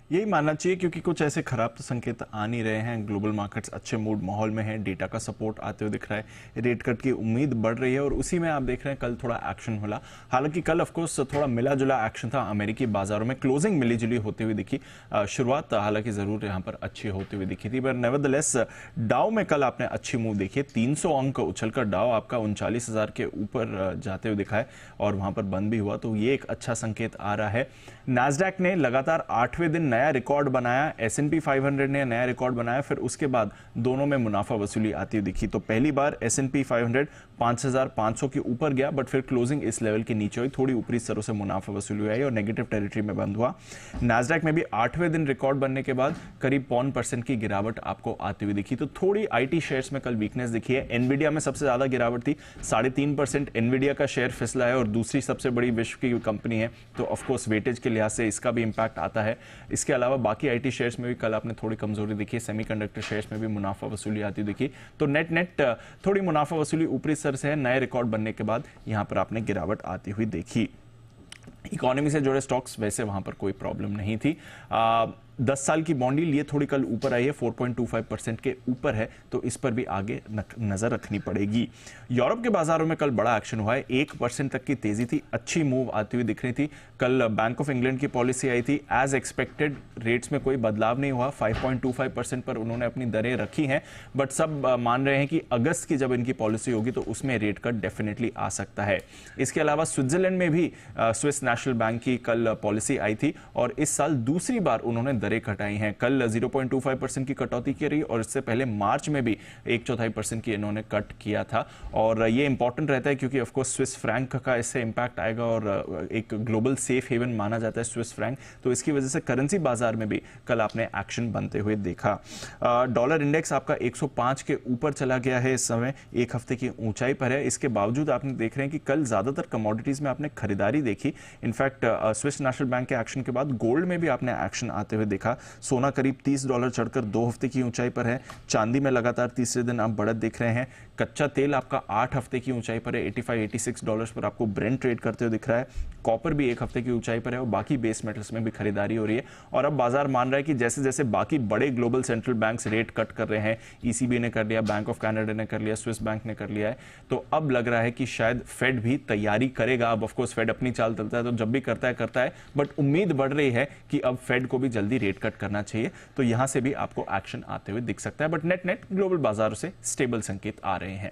यही मानना चाहिए क्योंकि कुछ ऐसे खराब तो संकेत आ नहीं रहे हैं। ग्लोबल मार्केट्स अच्छे मूड माहौल में हैं, डेटा का सपोर्ट आते हुए दिख रहा है, रेट कट की उम्मीद बढ़ रही है और उसी में आप देख रहे हैं कल थोड़ा एक्शन होला। हालांकि कल ऑफकोर्स थोड़ा मिला जुला एक्शन था अमेरिकी बाजारों में, क्लोजिंग मिली जुली होती हुई दिखी। शुरुआत हालांकि जरूर यहाँ पर अच्छी होती हुई दिखी थी, पर नेवरदलेस डाउ में कल आपने अच्छी मूव देखी है। 300 अंक उछलकर डाउ आपका 39,000 के ऊपर जाते हुए दिखा है और वहां पर बंद भी हुआ, तो ये एक अच्छा संकेत आ रहा है। नैस्डैक ने लगातार 8वें दिन नया रिकॉर्ड बनाया, S&P 500 ने नया रिकॉर्ड बनाया, फिर उसके बाद दोनों में मुनाफा वसूली आती हुई दिखी। तो पहली बार S&P 500 5,500 के ऊपर गया, बट फिर क्लोजिंग इस लेवल के नीचे हुई, थोड़ी ऊपरी स्तरों से मुनाफा वसूली आई और नेगेटिव टेरिटरी में बंद हुआ। नैस्डैक में भी 8वें दिन रिकॉर्ड बनने के बाद करीब 0.5% की गिरावट आपको आती हुई दिखी। तो थोड़ी आईटी शेयर्स में कल वीकनेस दिखी है। एनवीडिया में सबसे ज्यादा गिरावट थी, 3.5% एनवीडिया का शेयर फिसला है और दूसरी सबसे बड़ी विश्व की कंपनी है, तो ऑफकोर्स वेटेज के लिहाज से इसका भी इंपैक्ट आता है। इसके अलावा बाकी आईटी शेयर्स में भी कल आपने थोड़ी कमजोरी देखी, सेमीकंडक्टर शेयर्स में भी मुनाफा वसूली आती दिखी। तो नेट नेट थोड़ी मुनाफा वसूली ऊपरी स्तर से है, नए रिकॉर्ड बनने के बाद यहां पर आपने गिरावट आती हुई देखी। इकोनॉमी से जुड़े स्टॉक्स वैसे वहां पर कोई प्रॉब्लम नहीं थी। 10 साल की बॉन्ड यील्ड ये थोड़ी कल ऊपर आई है, 4.25% के ऊपर है, तो इस पर भी आगे नजर रखनी पड़ेगी। यूरोप के बाजारों में कल बड़ा एक्शन हुआ है, 1% तक की तेजी थी, अच्छी मूव आती हुई दिख रही थी। कल बैंक ऑफ इंग्लैंड की पॉलिसी आई थी, एज एक्सपेक्टेड रेट्स में कोई बदलाव नहीं हुआ, 5.25% पर उन्होंने अपनी दरें रखी हैं, बट सब मान रहे हैं कि अगस्त की जब इनकी पॉलिसी होगी तो उसमें रेट कट डेफिनेटली आ सकता है। इसके अलावा स्विट्जरलैंड में भी स्विस नेशनल बैंक की कल पॉलिसी आई थी और इस साल दूसरी बार उन्होंने दरें घटाई हैं। कल 0.25% की कटौती की रही और इससे पहले मार्च में भी 1/4% की इन्होंने कट किया था। और ये इंपॉर्टेंट रहता है क्योंकि ऑफकोर्स स्विस फ्रैंक का इससे इंपैक्ट आएगा और एक ग्लोबल सेफ हेवन माना जाता है स्विस फ्रैंक, तो इसकी वजह से करेंसी बाजार में भी कल आपने एक्शन बनते हुए देखा। डॉलर इंडेक्स आपका 105 के ऊपर चला गया है, इस समय एक हफ्ते की ऊंचाई पर है। इसके बावजूद आपने देख रहे हैं कि कल ज्यादातर कमोडिटीज में आपने खरीदारी देखी। इनफैक्ट स्विस नेशनल बैंक के एक्शन के बाद गोल्ड में भी आपने एक्शन आते हुए देखा। सोना करीब $30 चढ़कर 2 हफ्ते की ऊंचाई पर है। चांदी में लगातार तीसरे दिन आप बढ़त देख रहे हैं। कच्चा तेल आपका 8 हफ्ते की ऊंचाई पर है, $85-86 पर आपको ब्रेंट ट्रेड करते हुए दिख रहा है। कॉपर भी 1 हफ्ते की ऊंचाई पर है और बाकी बेस मेटल्स में भी खरीदारी हो रही है। और अब बाजार मान रहा है कि जैसे जैसे बाकी बड़े global central banks rate cut कर रहे हैं, ईसीबी ने कर लिया, बैंक ऑफ कनाडा ने कर लिया, स्विस बैंक ने कर लिया है, तो अब लग रहा है कि शायद फेड भी तैयारी करेगा। अब ऑफकोर्स फेड अपनी चाल चलता है तो जब भी करता है, बट उम्मीद बढ़ रही है कि अब फेड को भी जल्दी रेट कट करना चाहिए, तो यहां से भी आपको एक्शन आते हुए दिख सकता है। बट नेट नेट ग्लोबल बाजारों से स्टेबल संकेत आ रहे हैं।